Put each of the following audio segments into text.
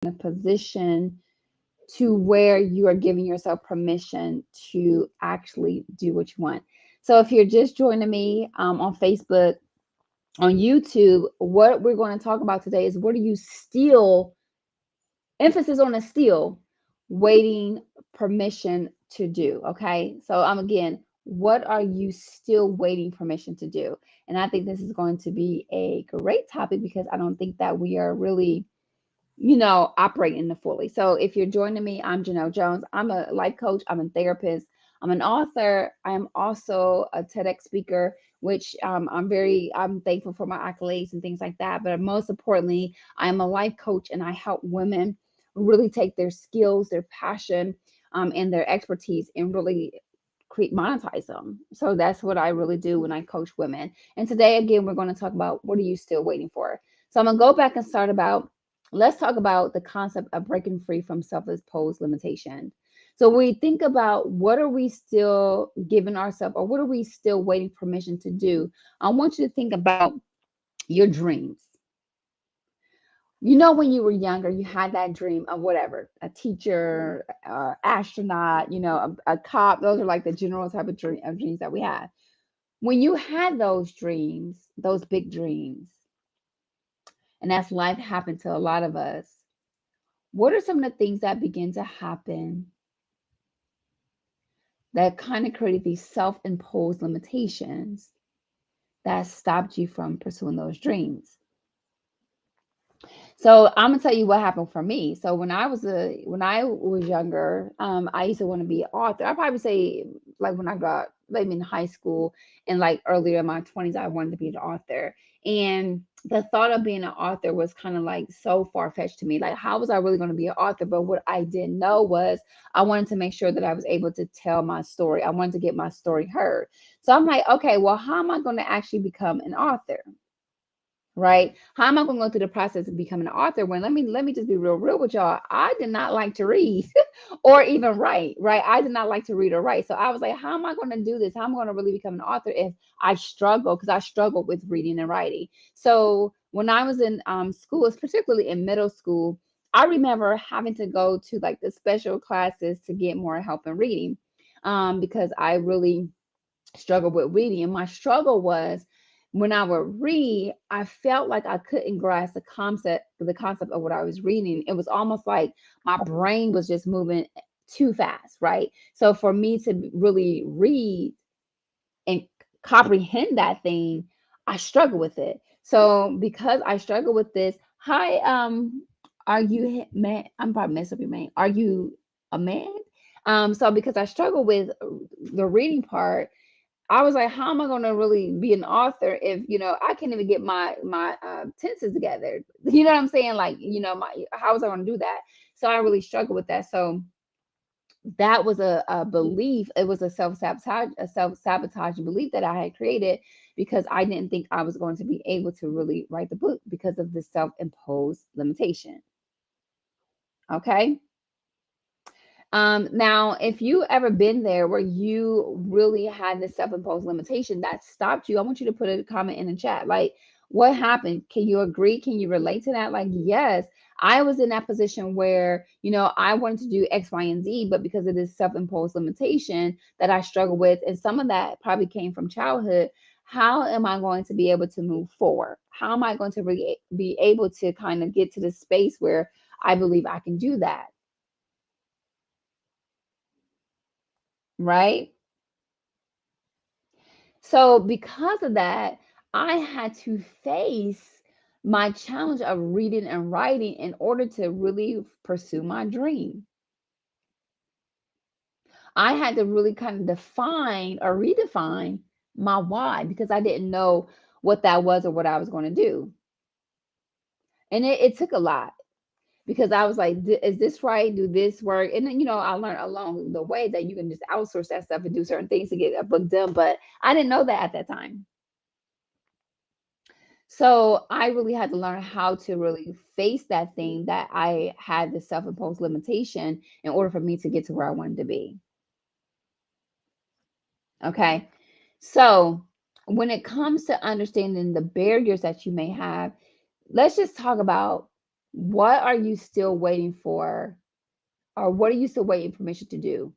in a position to where you are giving yourself permission to actually do what you want. So if you're just joining me on Facebook, on YouTube, what we're going to talk about today is what are you still, emphasis on the still, waiting permission to do. Okay. So again, what are you still waiting permission to do? And I think this is going to be a great topic because I don't think that we are really operating the fully. So if you're joining me, I'm Janelle Jones. I'm a life coach. I'm a therapist. I'm an author. I am also a TEDx speaker, which I'm thankful for my accolades and things like that. But most importantly, I'm a life coach and I help women really take their skills, their passion, and their expertise and really create monetize them. So that's what I really do when I coach women. And today, again, we're going to talk about what are you still waiting for? So I'm going to go back and start about let's talk about the concept of breaking free from self-imposed limitation. So we think about what are we still giving ourselves or what are we still waiting permission to do? I want you to think about your dreams. When you were younger, you had that dream of whatever, a teacher, astronaut, a cop. Those are like the general type of dreams that we had. When you had those dreams, those big dreams, and as life happened to a lot of us, what are some of the things that begin to happen that kind of created these self-imposed limitations that stopped you from pursuing those dreams? So I'm gonna tell you what happened for me. So when I was younger, I used to want to be an author. I probably say like when I got maybe in high school and like earlier in my 20s, I wanted to be an author. And the thought of being an author was kind of like so far fetched to me. Like, how was I really going to be an author? But what I didn't know was I wanted to make sure that I was able to tell my story. I wanted to get my story heard. So I'm like, okay, well, how am I going to actually become an author? Right? How am I going to go through the process of becoming an author when let me just be real with y'all. I did not like to read or even write, right? I did not like to read or write. So I was like, how am I going to do this? How am I going to really become an author if I struggle? Because I struggled with reading and writing. So when I was in school, particularly in middle school, I remember having to go to like the special classes to get more help in reading because I really struggled with reading. And my struggle was when I would read, I felt like I couldn't grasp the concept of what I was reading. It was almost like my brain was just moving too fast, right? So for me to really read and comprehend that thing, I struggle with it. So because I struggle with this, hi, are you man? I'm probably messing up your name. Are you a man? So because I struggle with the reading part, I was like, how am I going to really be an author if I can't even get my tenses together? You know what I'm saying? Like, how was I going to do that? So I really struggled with that. So that was a belief. It was a self sabotaging belief that I had created because I didn't think I was going to be able to really write the book because of the self-imposed limitation. Okay. Now, if you ever been there where you really had this self-imposed limitation that stopped you, I want you to put a comment in the chat. Like, what happened? Can you agree? Can you relate to that? Like, yes, I was in that position where, I wanted to do X, Y, and Z, but because of this self-imposed limitation that I struggle with, and some of that probably came from childhood, how am I going to be able to move forward? How am I going to be able to kind of get to the space where I believe I can do that? Right? So, because of that, I had to face my challenge of reading and writing in order to really pursue my dream. I had to really kind of define or redefine my why because I didn't know what that was or what I was going to do. And it took a lot because I was like, is this right? Do this work? And then, I learned along the way that you can just outsource that stuff and do certain things to get a book done. But I didn't know that at that time. So I really had to learn how to really face that thing that I had the self-imposed limitation in order for me to get to where I wanted to be. Okay. So when it comes to understanding the barriers that you may have, let's just talk about What are you still waiting for? Or what are you still waiting permission to do?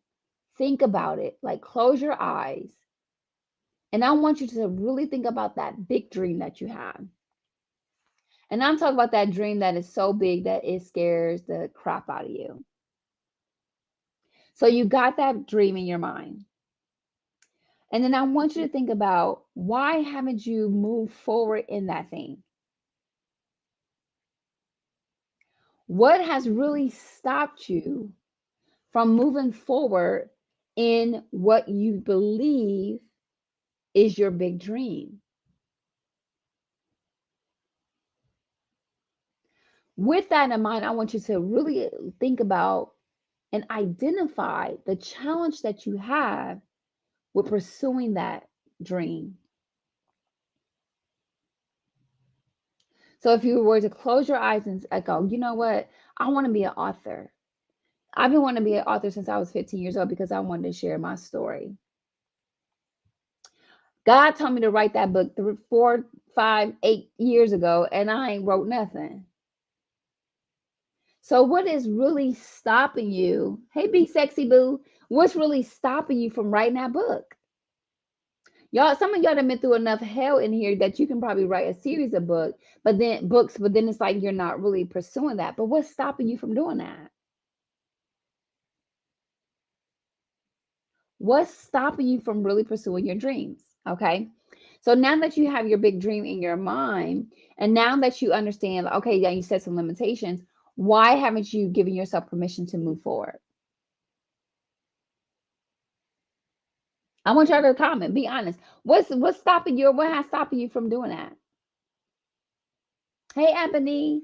Think about it. Like close your eyes. And I want you to really think about that big dream that you have. And I'm talking about that dream that is so big that it scares the crap out of you. So you got that dream in your mind. And then I want you to think about why haven't you moved forward in that thing? What has really stopped you from moving forward in what you believe is your big dream? With that in mind, I want you to really think about and identify the challenge that you have with pursuing that dream. So if you were to close your eyes and go, you know what? I want to be an author. I've been wanting to be an author since I was 15 years old because I wanted to share my story. God told me to write that book 4, 5, 8 years ago, and I ain't wrote nothing. So what is really stopping you? Hey, Big Sexy Boo, what's really stopping you from writing that book? Y'all, some of y'all have been through enough hell in here that you can probably write a series of but then it's like you're not really pursuing that. But what's stopping you from doing that? What's stopping you from really pursuing your dreams? Okay. So now that you have your big dream in your mind, and now that you understand, okay, yeah, you set some limitations, why haven't you given yourself permission to move forward? I want y'all to comment, be honest. What's stopping you, or what has stopping you from doing that? Hey, Ebony.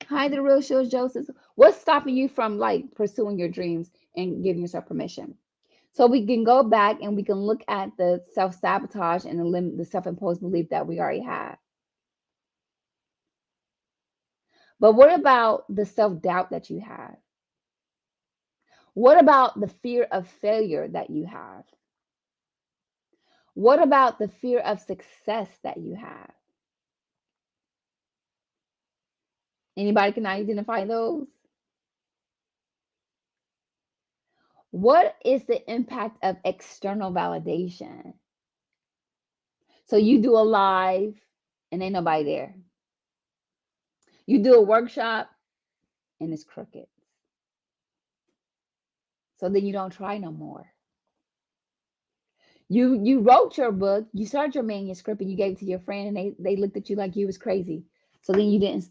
Hi, the real shows, Joseph. What's stopping you from like pursuing your dreams and giving yourself permission? So we can go back and we can look at the self-sabotage and the self-imposed belief that we already have. But what about the self-doubt that you have? What about the fear of failure that you have? What about the fear of success that you have? Anybody can identify those? What is the impact of external validation? So you do a live and ain't nobody there. You do a workshop and it's crooked. So then you don't try no more. You wrote your book, you started your manuscript and you gave it to your friend and they looked at you like you was crazy. So then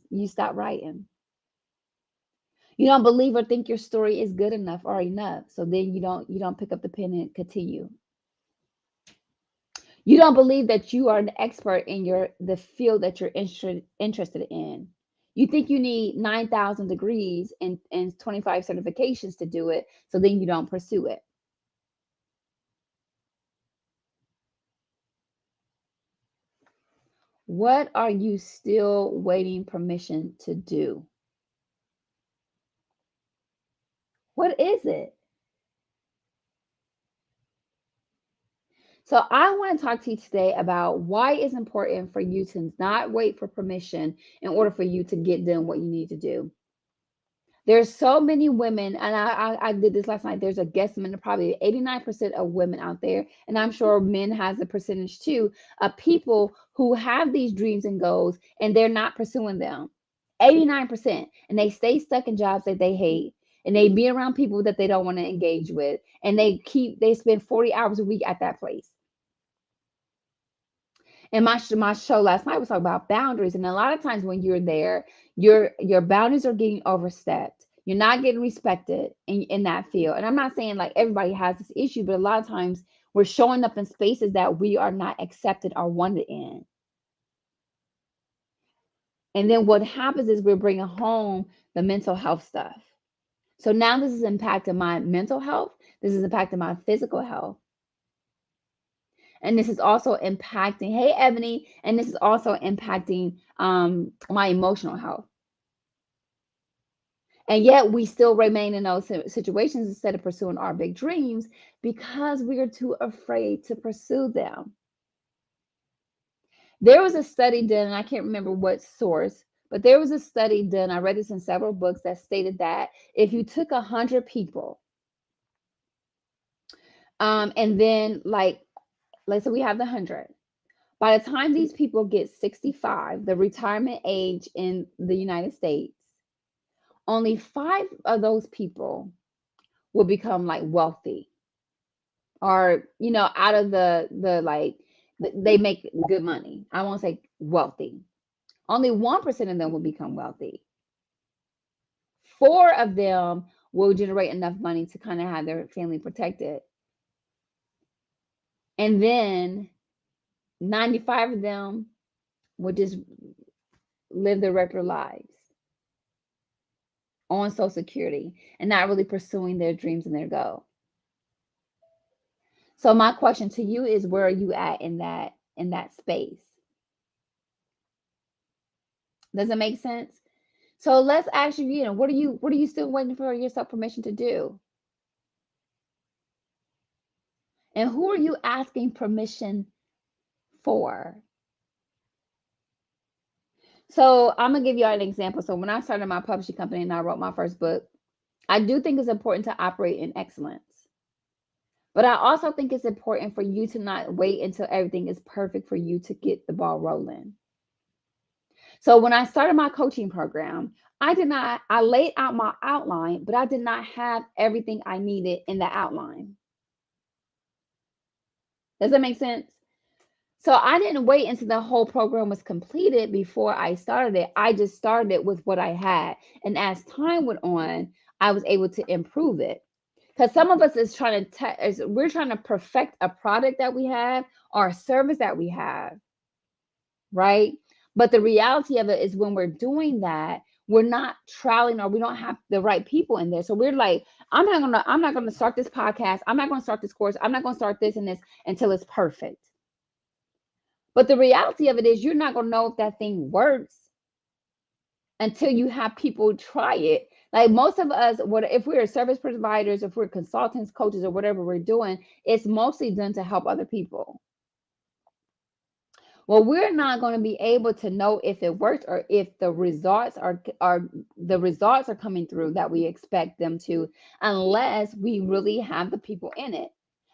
you stopped writing. You don't believe or think your story is good enough or enough. So then you don't pick up the pen and continue. You don't believe that you are an expert in the field that you're interested in. You think you need 9,000 degrees and 25 certifications to do it, so then you don't pursue it. What are you still waiting permission to do? What is it? So I want to talk to you today about why it's important for you to not wait for permission in order for you to get done what you need to do. There's so many women, and I did this last night. There's a guesstimate of probably 89% of women out there, and I'm sure men has a percentage too, of people who have these dreams and goals and they're not pursuing them. 89%. And they stay stuck in jobs that they hate, and they be around people that they don't want to engage with, and they spend 40 hours a week at that place. And my show last night was talking about boundaries, and a lot of times when you're there, your boundaries are getting overstepped. You're not getting respected in that field. And I'm not saying like everybody has this issue, but a lot of times we're showing up in spaces that we are not accepted or wanted in. And then what happens is we're bringing home the mental health stuff. So now this is impacting my mental health. This is impacting my physical health. And this is also impacting, hey, Ebony, and this is also impacting my emotional health. And yet we still remain in those situations instead of pursuing our big dreams because we are too afraid to pursue them. There was a study done, and I can't remember what source, But there was a study done, I read this in several books, that stated that if you took 100 people, and then like, let's say we have the 100. By the time these people get 65, the retirement age in the United States, only 5 of those people will become like wealthy, or out of the like, they make good money. I won't say wealthy. Only 1% of them will become wealthy. 4 of them will generate enough money to kind of have their family protected. And then 95 of them will just live their regular lives on Social Security and not really pursuing their dreams and their goal. So my question to you is, where are you at in that space? Does it make sense? So let's ask you, what are you still waiting for yourself permission to do? And who are you asking permission for? So I'm gonna give you an example. So when I started my publishing company and I wrote my first book, I do think it's important to operate in excellence. But I also think it's important for you to not wait until everything is perfect for you to get the ball rolling. So when I started my coaching program, I laid out my outline, but I did not have everything I needed in the outline. Does that make sense? So I didn't wait until the whole program was completed before I started it. I just started it with what I had. And as time went on, I was able to improve it. Because some of us is we're trying to perfect a product that we have or a service that we have, right? But the reality of it is, when we're doing that, we're not trialing, or we don't have the right people in there. So we're like, I'm not gonna start this podcast. I'm not gonna start this course. I'm not gonna start this and this until it's perfect. But the reality of it is, you're not going to know if that thing works until you have people try it. Like most of us, if we're service providers, if we're consultants, coaches, or whatever we're doing, it's mostly done to help other people. Well, we're not going to be able to know if it works, or if the results are coming through that we expect them to, unless we really have the people in it.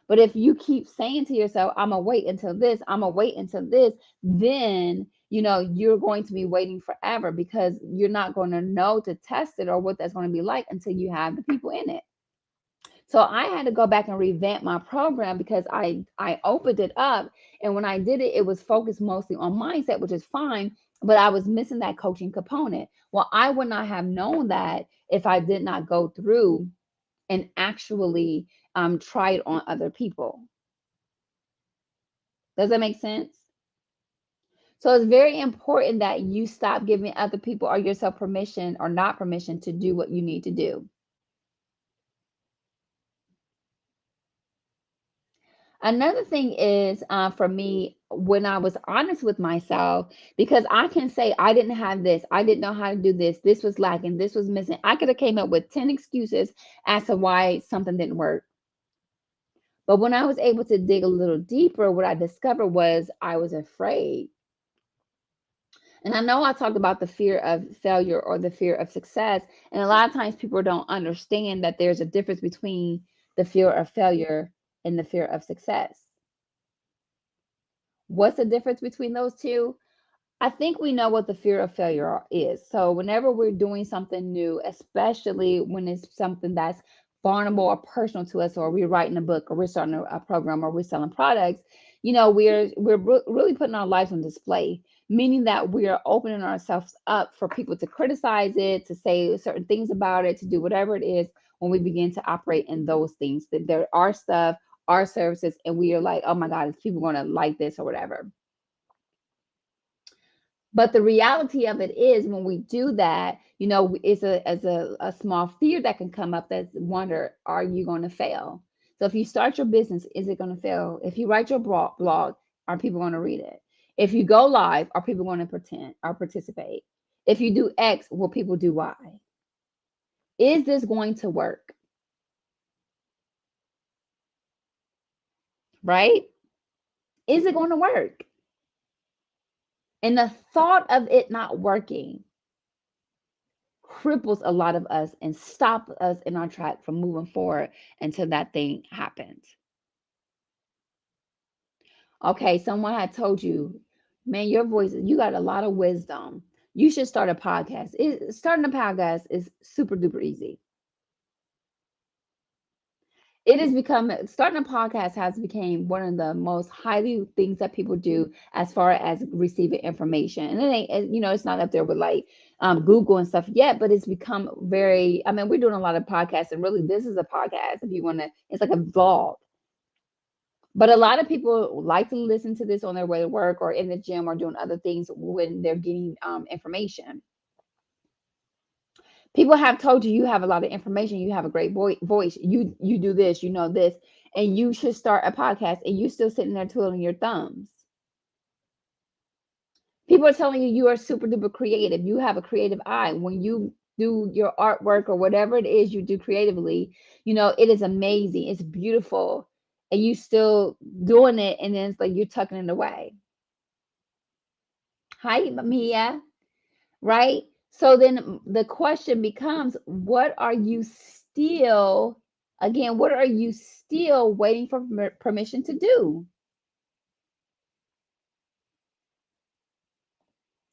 But if you keep saying to yourself, I'm gonna wait until this, I'm gonna wait until this, then you're going to be waiting forever, because you're not going to know to test it or what that's going to be like until you have the people in it. So I had to go back and revamp my program, because I opened it up, and when I did it, it was focused mostly on mindset, which is fine, but I was missing that coaching component. Well, I would not have known that if I did not go through and actually try it on other people. Does that make sense? So it's very important that you stop giving other people or yourself permission or not permission to do what you need to do. Another thing is, for me, when I was honest with myself, because I can say I didn't have this, I didn't know how to do this was lacking, this was missing. I could have came up with 10 excuses as to why something didn't work. But when I was able to dig a little deeper, what I discovered was I was afraid. And I know I talked about the fear of failure or the fear of success. And a lot of times people don't understand that there's a difference between the fear of failure and the fear of success. What's the difference between those two? I think we know what the fear of failure is. So whenever we're doing something new, especially when it's something that's vulnerable or personal to us, or we're writing a book, or we're starting a program, or we're selling products, we're really putting our lives on display, meaning that we are opening ourselves up for people to criticize it, to say certain things about it, to do whatever it is. When we begin to operate in those things, that there are stuff, our services, and we are like, oh my God, is people going to like this or whatever? But the reality of it is, when we do that, it's a small fear that can come up, that's wonder, are you going to fail? So if you start your business, is it going to fail? If you write your blog, are people going to read it? If you go live, are people going to pretend or participate? If you do X, will people do Y? Is this going to work? Right? Is it going to work? And the thought of it not working cripples a lot of us and stop us in our track from moving forward until that thing happens. Okay, someone had told you, man, your voice, you got a lot of wisdom. You should start a podcast. Starting a podcast is super duper easy. It has become starting a podcast has become one of the most highly things that people do as far as receiving information. And it ain't, it's not up there with like Google and stuff yet, but it's become very. I mean, we're doing a lot of podcasts, and really, this is a podcast. If you want to, it's like a vlog. But a lot of people like to listen to this on their way to work or in the gym or doing other things when they're getting information. People have told you you have a lot of information, you have a great voice, you do this, you know this, and you should start a podcast, and you still sitting there twiddling your thumbs. People are telling you you are super duper creative. You have a creative eye. When you do your artwork or whatever it is you do creatively, it is amazing. It's beautiful. And you still doing it, and then it's like you're tucking it away. Hi, Mia. Right? So then the question becomes, what are you still waiting for permission to do?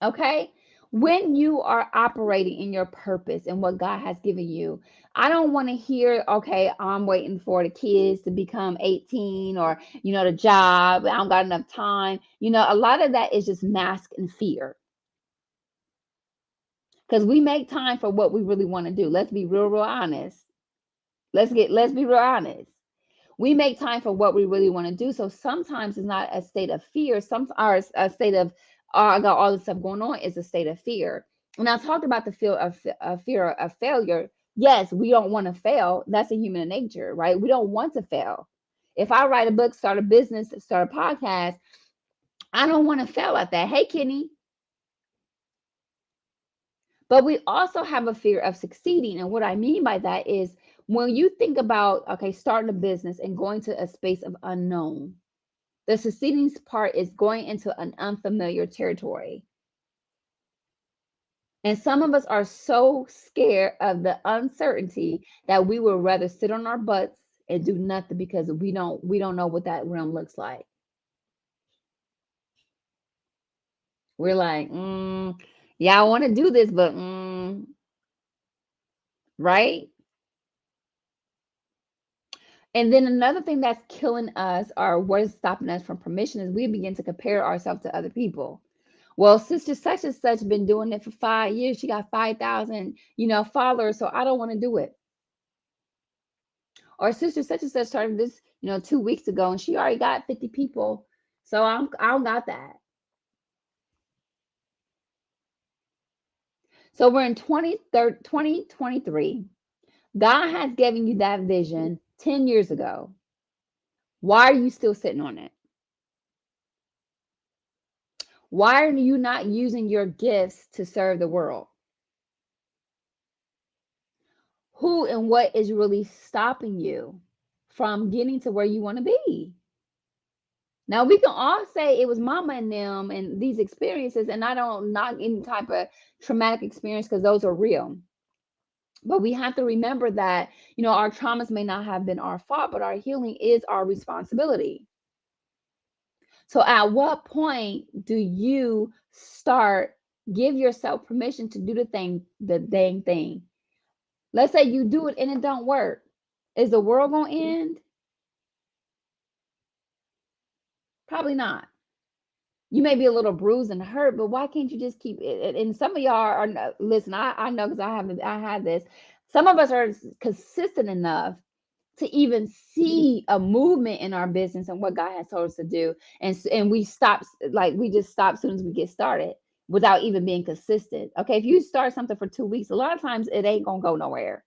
Okay? When you are operating in your purpose and what God has given you, I don't want to hear, okay, I'm waiting for the kids to become 18 or, the job. I don't got enough time. A lot of that is just mask and fear. Because we make time for what we really want to do. Let's be real honest. Let's be real honest. We make time for what we really want to do. So sometimes it's not a state of fear. Some are a state of, oh, I got all this stuff going on. It's a state of fear. And I talked about the fear of failure. Yes, we don't want to fail. That's a human nature, right? We don't want to fail. If I write a book, start a business, start a podcast, I don't want to fail at that. Hey, Kenny. But we also have a fear of succeeding. And what I mean by that is when you think about, okay, starting a business and going to a space of unknown, the succeeding part is going into an unfamiliar territory. And some of us are so scared of the uncertainty that we would rather sit on our butts and do nothing because we don't know what that realm looks like. We're like, yeah, I want to do this, but right? And then another thing that's killing us or what is stopping us from permission is we begin to compare ourselves to other people. Well, sister such and such been doing it for 5 years. She got 5,000, followers, so I don't want to do it. Or sister such and such started this, 2 weeks ago, and she already got 50 people. So I don't got that. So we're in 2023. God has given you that vision 10 years ago. Why are you still sitting on it? Why are you not using your gifts to serve the world? Who and what is really stopping you from getting to where you want to be? Now we can all say it was mama and them and these experiences, and I don't knock any type of traumatic experience because those are real. But we have to remember that, our traumas may not have been our fault, but our healing is our responsibility. So at what point do you start give yourself permission to do the dang thing? Let's say you do it and it don't work. Is the world gonna end? Probably not. You may be a little bruised and hurt, but why can't you just keep it? And some of y'all are listen. I know because I had this. Some of us are consistent enough to even see a movement in our business and what God has told us to do, and we just stop as soon as we get started without even being consistent. Okay, if you start something for 2 weeks, a lot of times it ain't gonna go nowhere.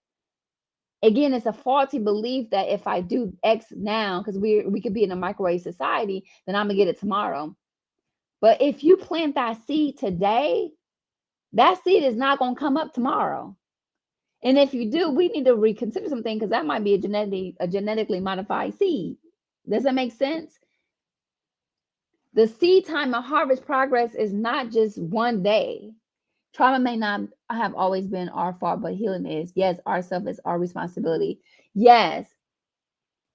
Again, it's a faulty belief that if I do X now, because we could be in a microwave society, then I'm gonna get it tomorrow. But if you plant that seed today, that seed is not gonna come up tomorrow. And if you do, we need to reconsider something because that might be a genetically modified seed. Does that make sense? The seed time and harvest progress is not just one day. Trauma may not have always been our fault, but healing is. Yes, ourself is our responsibility. Yes.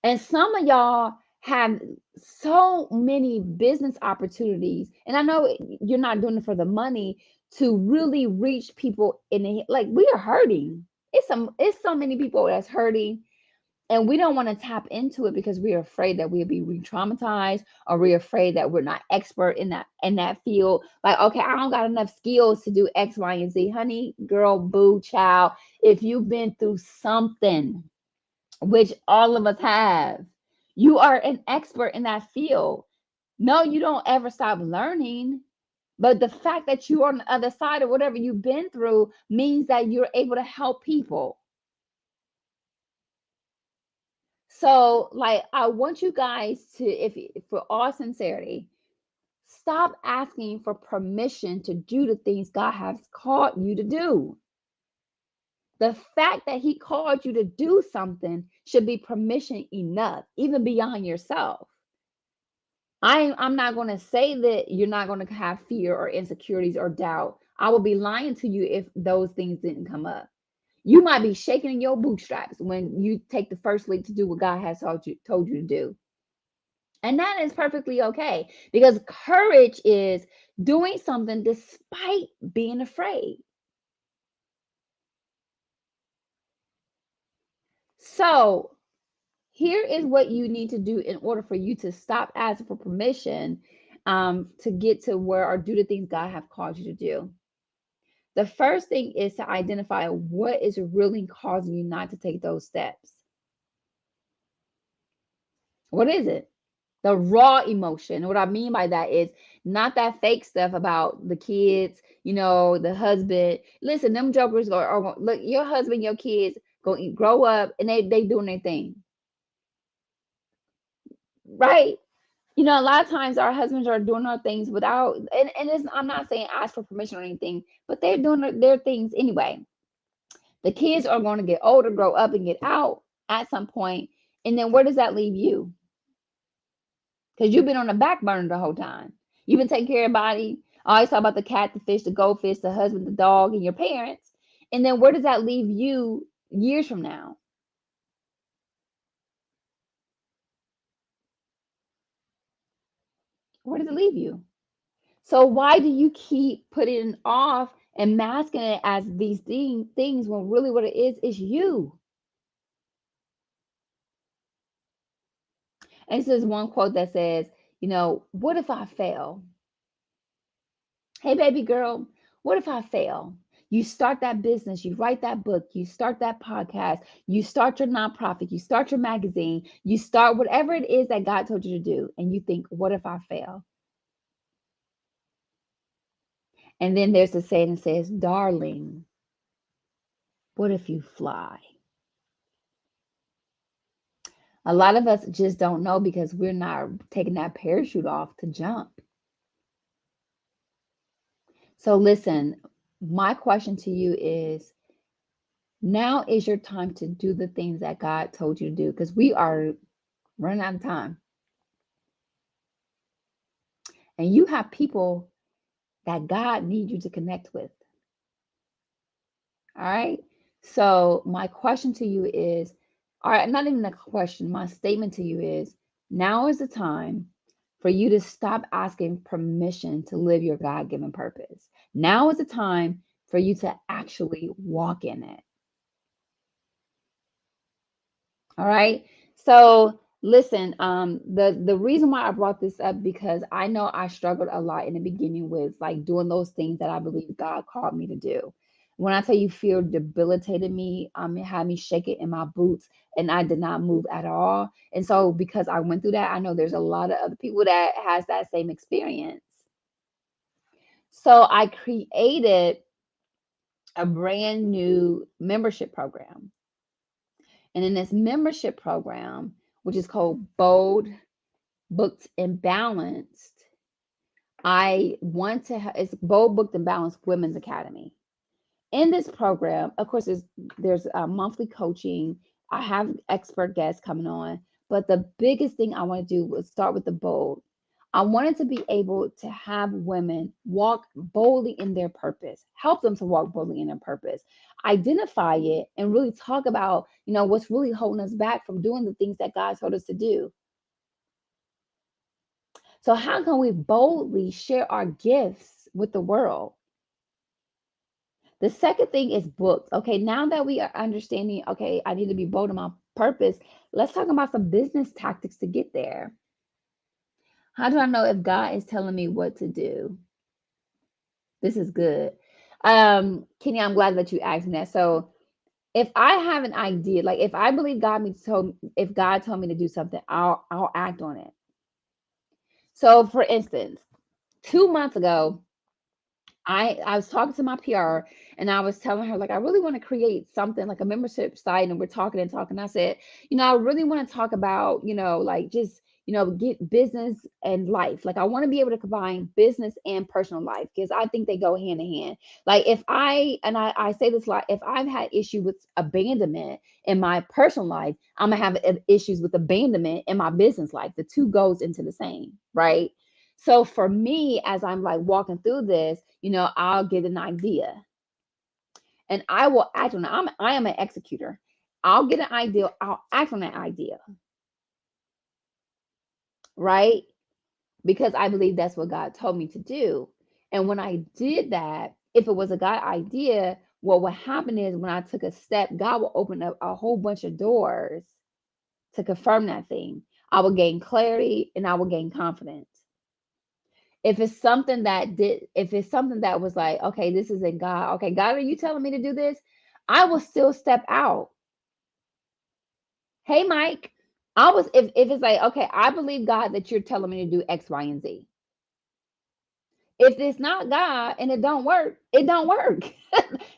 And some of y'all have so many business opportunities. And I know you're not doing it for the money to really reach people in the like we are hurting. It's so many people that's hurting and we don't want to tap into it because we're afraid that we'll be re-traumatized or we're afraid that we're not expert in that field. Like, okay, I don't got enough skills to do X, Y, and Z. Honey, girl, boo, child. If you've been through something, which all of us have, you are an expert in that field. No, you don't ever stop learning. But the fact that you're on the other side of whatever you've been through means that you're able to help people. So, like, I want you guys to, if for all sincerity, stop asking for permission to do the things God has called you to do. The fact that He called you to do something should be permission enough, even beyond yourself. I'm not going to say that you're not going to have fear or insecurities or doubt. I will be lying to you if those things didn't come up. You might be shaking in your bootstraps when you take the first leap to do what God has told you to do. And that is perfectly okay because courage is doing something despite being afraid. So, here is what you need to do in order for you to stop asking for permission to get to where or do the things God have called you to do. The first thing is to identify what is really causing you not to take those steps. What is it? The raw emotion. What I mean by that is not that fake stuff about the kids, the husband. Listen, them jokers look, your husband, your kids grow up and they doing their thing, right? A lot of times our husbands are doing our things without, and I'm not saying ask for permission or anything, but they're doing their things anyway. The kids are going to get older, grow up, and get out at some point, and then where does that leave you? Because you've been on the back burner the whole time. You've been taking care of everybody. I always talk about the cat, the fish, the goldfish, the husband, the dog, and your parents. And then where does that leave you years from now? Where does it leave you? So why do you keep putting it off and masking it as these things when really what it is you? And this is one quote that says, what if I fail? Hey, baby girl, what if I fail? You start that business, you write that book, you start that podcast, you start your nonprofit, you start your magazine, you start whatever it is that God told you to do, and you think, what if I fail? And then there's a saying that says, darling, what if you fly? A lot of us just don't know because we're not taking that parachute off to jump. So, listen, my question to you is now is your time to do the things that God told you to do because we are running out of time. And you have people that God needs you to connect with. All right. So, my question to you is, all right, not even a question, my statement to you is now is the time for you to stop asking permission to live your God given purpose. Now is the time for you to actually walk in it. All right. So listen, the reason why I brought this up because I know I struggled a lot in the beginning with like doing those things that I believe God called me to do. When I tell you fear debilitated me, it had me shaking in my boots and I did not move at all. And so because I went through that, I know there's a lot of other people that has that same experience. So I created a brand new membership program. And in this membership program, which is called Bold, Booked, and Balanced, I want to it's Bold, Booked, and Balanced Women's Academy. In this program, of course, there's monthly coaching. I have expert guests coming on, but the biggest thing I want to do was start with the bold. I wanted to be able to have women walk boldly in their purpose, help them to walk boldly in their purpose, identify it, and really talk about, what's really holding us back from doing the things that God told us to do. So, how can we boldly share our gifts with the world? The second thing is books. Okay, now that we are understanding, okay, I need to be bold in my purpose, let's talk about some business tactics to get there. How do I know if God is telling me what to do? This is good. Kenny, I'm glad that you asked me that. So if I have an idea, like if I believe if God told me to do something, I'll act on it. So for instance, 2 months ago, I was talking to my PR and I was telling her, like, I really want to create something like a membership site. And we're talking and talking. I said, I really want to talk about, like just, get business and life. Like, I want to be able to combine business and personal life because I think they go hand in hand. Like, I say this a lot, if I've had issue with abandonment in my personal life, I'm going to have issues with abandonment in my business life. The two goes into the same, right? So for me, as I'm like walking through this, I'll get an idea and I will act on it. I am an executor. I'll get an idea, I'll act on that idea, right? Because I believe that's what God told me to do. And when I did that, if it was a God idea, what would happen is when I took a step, God will open up a whole bunch of doors to confirm that thing. I will gain clarity and I will gain confidence. If it's something that was like, okay, this isn't God. Okay, God, are you telling me to do this? I will still step out. Hey, Mike, if it's like, okay, I believe God that you're telling me to do X, Y, and Z. If it's not God and it don't work, it don't work.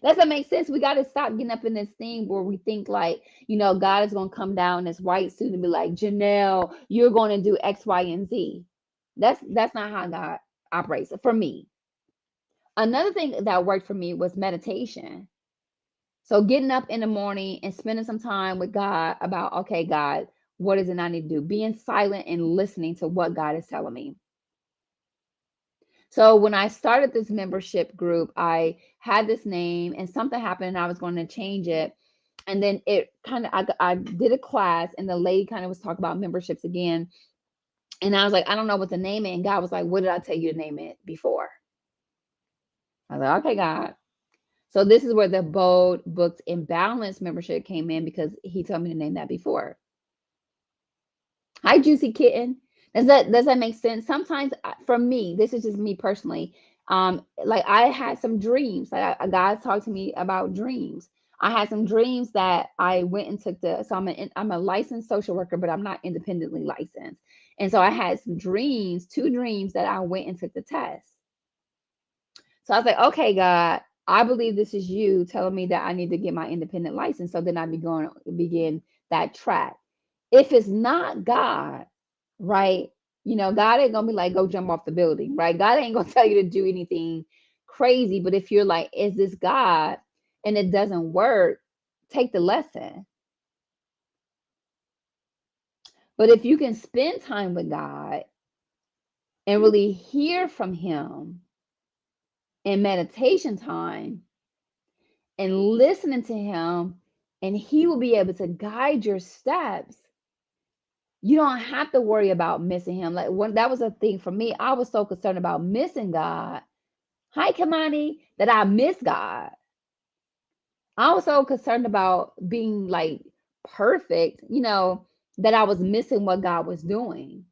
Does that make sense? We got to stop getting up in this thing where we think like, God is going to come down in this white suit and be like, Janelle, you're going to do X, Y, and Z. That's not how God operates for me. Another thing that worked for me was meditation. So getting up in the morning and spending some time with God about, okay, God, what is it I need to do? Being silent and listening to what God is telling me. So when I started this membership group, I had this name and something happened and I was going to change it. And then it kind of, I did a class and the lady kind of was talking about memberships again. And I was like, I don't know what to name it. And God was like, what did I tell you to name it before? I was like, okay, God. So this is where the Bold Books and Balance membership came in because he told me to name that before. Hi, Juicy Kitten. Does that make sense? Sometimes for me, this is just me personally. Like I had some dreams. Like God talked to me about dreams. I had some dreams that I went and took the. So I'm a licensed social worker, but I'm not independently licensed. And so I had some dreams, two dreams that I went and took the test. So I was like, okay, God, I believe this is you telling me that I need to get my independent license. So then I begin that track. If it's not God, right? God ain't gonna be like, go jump off the building, right? God ain't gonna tell you to do anything crazy. But if you're like, is this God? And it doesn't work, take the lesson. But if you can spend time with God and really hear from Him in meditation time, and listening to him, and he will be able to guide your steps. You don't have to worry about missing him. Like when that was a thing for me, I was so concerned about missing God. Hi, Kamani, that I miss God. I was so concerned about being like perfect, that I was missing what God was doing.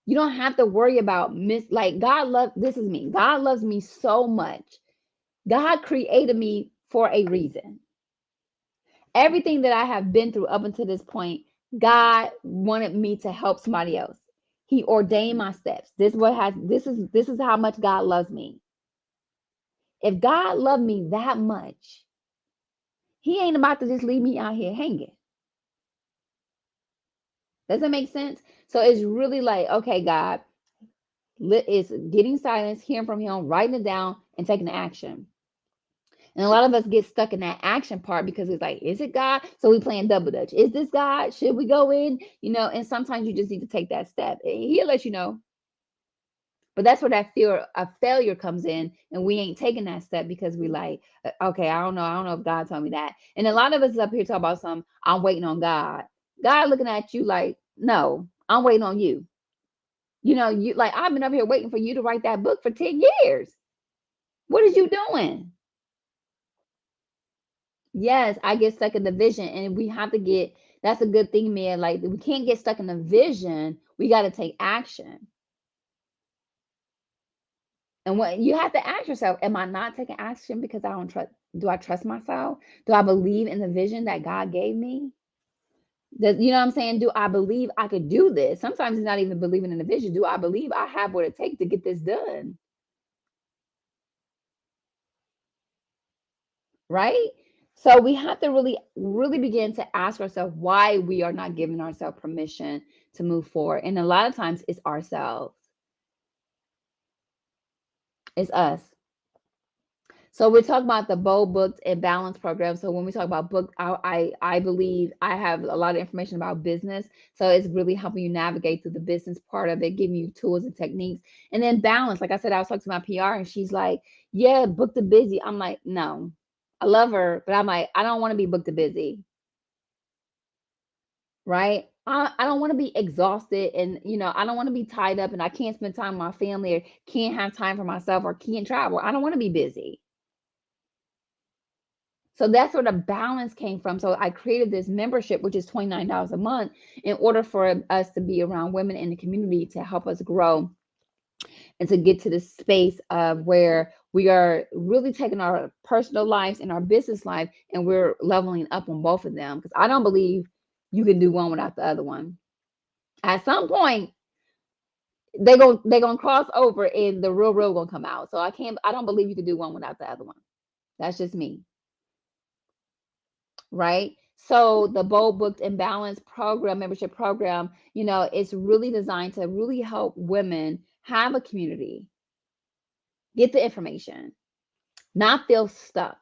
You don't have to worry about like God love this is me. God loves me so much. God created me for a reason. Everything that I have been through up until this point, God wanted me to help somebody else. He ordained my steps. This is how much God loves me. If God loved me that much, he ain't about to just leave me out here hanging. Does that make sense? So it's really like, okay, God, it's getting silence, hearing from him, writing it down, and taking action. And a lot of us get stuck in that action part because it's like, is it God? So we playing double dutch. Is this God? Should we go in? And sometimes you just need to take that step. And he'll let you know. But that's where that fear of failure comes in, and we ain't taking that step because we like, okay, I don't know if God told me that. And a lot of us up here talk about some, I'm waiting on God. God looking at you like, no, I'm waiting on you. You know, you like I've been up here waiting for you to write that book for 10 years. What is you doing? Yes, I get stuck in the vision, and we have to get, that's a good thing, man. Like we can't get stuck in the vision. We got to take action. And what you have to ask yourself, am I not taking action because I don't trust? Do I trust myself? Do I believe in the vision that God gave me? Does, you know what I'm saying? Do I believe I could do this? Sometimes it's not even believing in the vision. Do I believe I have what it takes to get this done? Right? So we have to really, really begin to ask ourselves why we are not giving ourselves permission to move forward. And a lot of times it's ourselves, it's us. So we're talking about the Bold Booked and Balance program. So when we talk about book, I believe I have a lot of information about business. So it's really helping you navigate through the business part of it, giving you tools and techniques. And then balance. Like I said, I was talking to my PR and she's like, yeah, booked to busy. I'm like, no. I love her, but I'm like, I don't want to be booked to busy. Right? I don't want to be exhausted and I don't want to be tied up and I can't spend time with my family or can't have time for myself or can't travel. I don't want to be busy. So that's where the balance came from. So I created this membership, which is $29 a month, in order for us to be around women in the community to help us grow and to get to this space of where we are really taking our personal lives and our business life and we're leveling up on both of them. Because I don't believe you can do one without the other one. At some point, they're gonna cross over and the real gonna come out. So I don't believe you can do one without the other one. That's just me. Right? So the Bold Booked and Balanced program, membership program, it's really designed to really help women have a community, get the information, not feel stuck,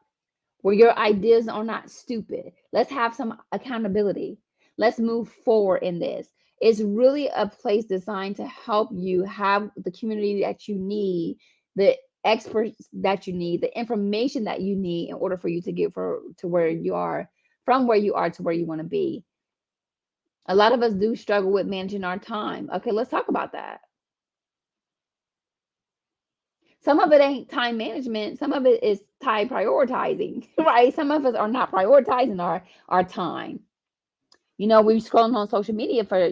where your ideas are not stupid. Let's have some accountability. Let's move forward in this. It's really a place designed to help you have the community that you need, the experts that you need, the information that you need in order for you to get to where you are, from where you are to where you want to be. A lot of us do struggle with managing our time. Okay, let's talk about that. Some of it ain't time management, some of it is time prioritizing, right? Some of us are not prioritizing our time. We're scrolling on social media for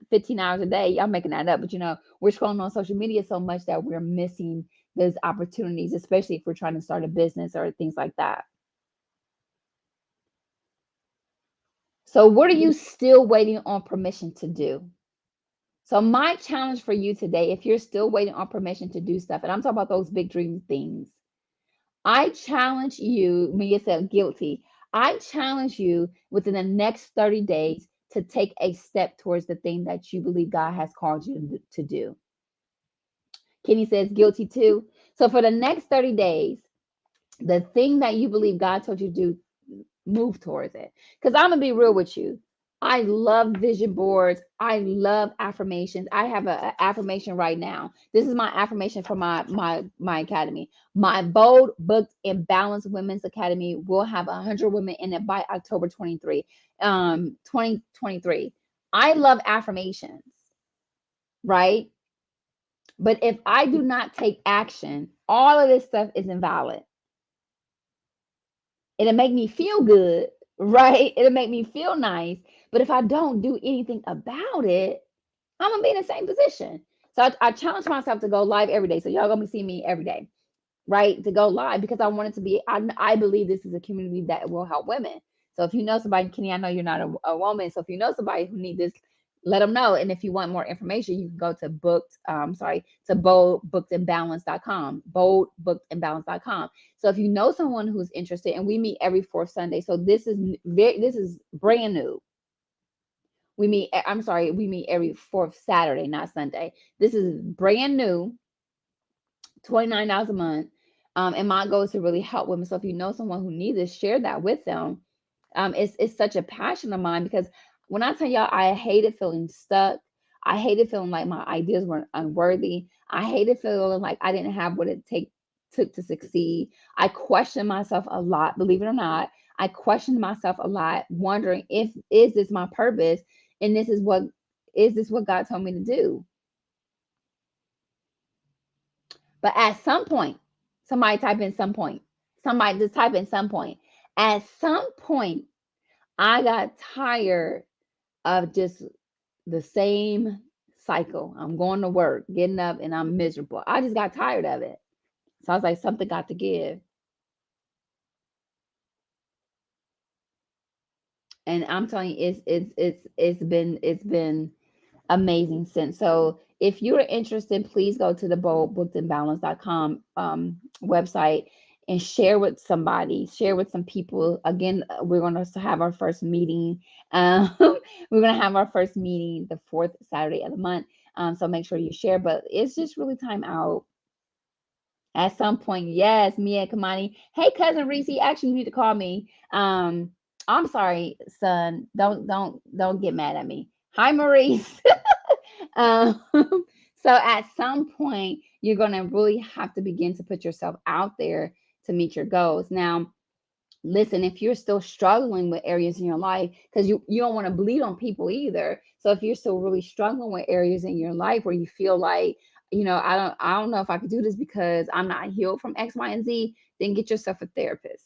15 hours a day. I'm making that up, but we're scrolling on social media so much that we're missing those opportunities, especially if we're trying to start a business or things like that. So what are you still waiting on permission to do? So my challenge for you today, if you're still waiting on permission to do stuff, and I'm talking about those big dream things, I challenge you, when you said guilty, I challenge you within the next 30 days to take a step towards the thing that you believe God has called you to do. Kenny says guilty too. So for the next 30 days, the thing that you believe God told you to do, move towards it. Because I'm gonna be real with you. I love vision boards. I love affirmations. I have an affirmation right now. This is my affirmation for my academy. My Bold, Booked, and Balanced Women's Academy will have 100 women in it by October 2023. I love affirmations, right? But if I do not take action, all of this stuff is invalid. It'll make me feel good, right? It'll make me feel nice. But if I don't do anything about it, I'm gonna be in the same position. So I challenge myself to go live every day. So y'all gonna be seeing me every day, right? To go live because I want it to be. I believe this is a community that will help women. So if you know somebody, Kenny, I know you're not a woman. So if you know somebody who need this, let them know. And if you want more information, you can go to boldbookedandbalance.com, boldbookedandbalance.com. So if you know someone who's interested, and we meet every fourth Sunday. So this is brand new. We meet every fourth Saturday, not Sunday. This is brand new, $29 a month. And my goal is to really help women. So if you know someone who needs this, share that with them. It's such a passion of mine because when I tell y'all I hated feeling stuck, I hated feeling like my ideas were unworthy. I hated feeling like I didn't have what it took to succeed. I questioned myself a lot, believe it or not. I questioned myself a lot, wondering if is this my purpose, and this what God told me to do. But at some point, somebody type in some point. Somebody just type in some point. At some point, I got tired of just the same cycle. I'm going to work, getting up, and I'm miserable. I just got tired of it. So I was like, something got to give. And I'm telling you, it's been amazing since. So if you're interested, please go to the boldbookedandbalance.com website and share with somebody, share with some people. Again, we're going to have our first meeting. We're going to have our first meeting the fourth Saturday of the month. So make sure you share. But it's just really time out. At some point, yes, Mia Kamani. Hey, cousin Reese, actually, you need to call me. I'm sorry, son. Don't get mad at me. Hi, Maurice. Um, so at some point, you're going to really have to begin to put yourself out there to meet your goals. Now, listen, if you're still struggling with areas in your life, because you don't want to bleed on people either. So if you're still really struggling with areas in your life where you feel like, I don't know if I could do this because I'm not healed from X, Y, and Z, then get yourself a therapist.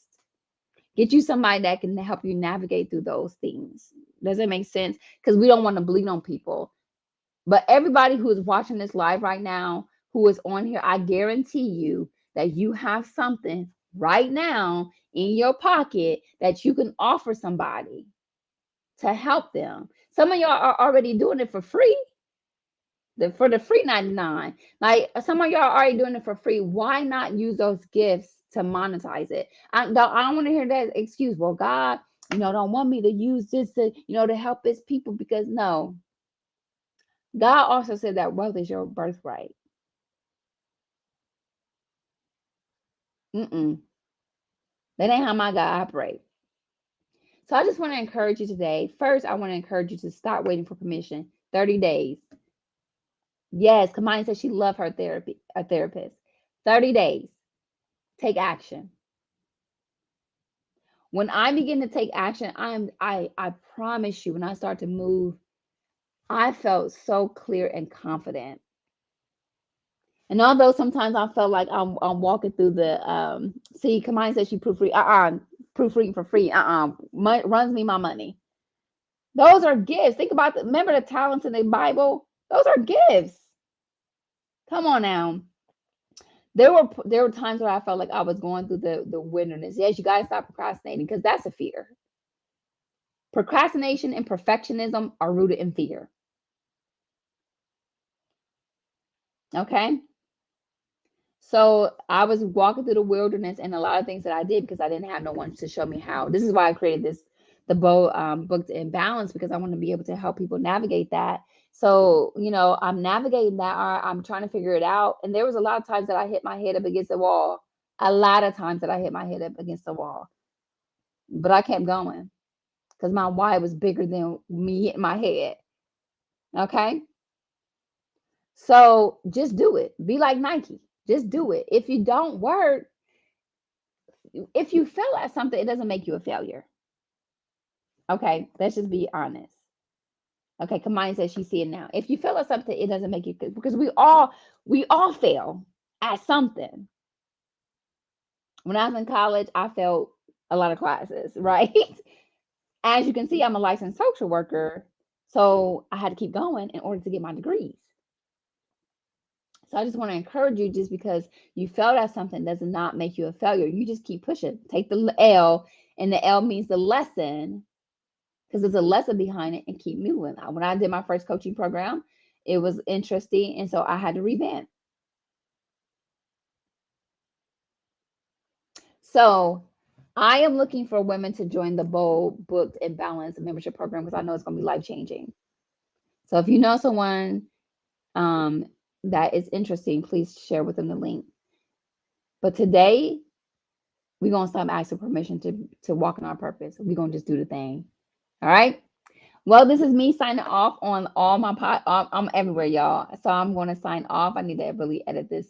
Get you somebody that can help you navigate through those things. Does it make sense? Because we don't want to bleed on people. But everybody who is watching this live right now, who is on here, I guarantee you that you have something right now in your pocket that you can offer somebody to help them. Some of y'all are already doing it for free. For the free 99. Like some of y'all are already doing it for free. Why not use those gifts to monetize it? I don't want to hear that excuse. Well, God, don't want me to use this to help his people, because no. God also said that wealth is your birthright. Mm-mm. That ain't how my God operates. So I just want to encourage you today. First, I want to encourage you to stop waiting for permission. 30 days. Yes, Kamani said she loved a therapist. 30 days. Take action. When I begin to take action, I promise you, when I start to move, I felt so clear and confident. And although sometimes I felt like I'm walking through the see, Kamani says she proofread proofreading for free. Runs me my money. Those are gifts. Think about remember the talents in the Bible? Those are gifts. Come on now. There were times where I felt like I was going through the wilderness. Yes, you gotta stop procrastinating because that's a fear. Procrastination and perfectionism are rooted in fear. Okay. So I was walking through the wilderness, and a lot of things that I did because I didn't have no one to show me how. This is why I created the Bow Booked in Balance, because I want to be able to help people navigate that. So I'm navigating that. I'm trying to figure it out, and there was a lot of times that I hit my head up against the wall. A lot of times that I hit my head up against the wall, but I kept going because my why was bigger than me hitting my head. Okay. So just do it. Be like Nike. Just do it. If you don't work, if you fail at something, it doesn't make you a failure. Okay, let's just be honest. Okay, Kamani says she's seeing now. If you fail at something, it doesn't make you good, because we all fail at something. When I was in college, I failed a lot of classes, right? As you can see, I'm a licensed social worker, so I had to keep going in order to get my degrees. So I just want to encourage you, just because you failed at something does not make you a failure. You just keep pushing. Take the L, and the L means the lesson, because there's a lesson behind it, and keep moving. When I did my first coaching program, it was interesting, and so I had to revamp. So I am looking for women to join the Bold, Booked, and Balanced membership program, because I know it's going to be life changing. So if you know someone um, that is interesting, please share with them the link. But today, we're going to stop asking permission to walk in our purpose. We're going to just do the thing. All right. Well, this is me signing off on all my I'm everywhere, y'all. So I'm going to sign off. I need to really edit this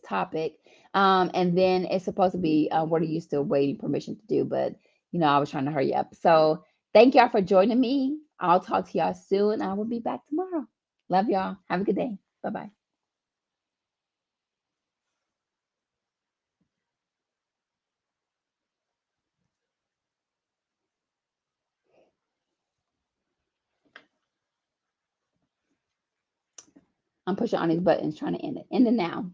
topic. And then it's supposed to be what are you still waiting permission to do? But I was trying to hurry up. So thank y'all for joining me. I'll talk to y'all soon. I will be back tomorrow. Love y'all. Have a good day. Bye bye. I'm pushing on these buttons trying to end it. End it now.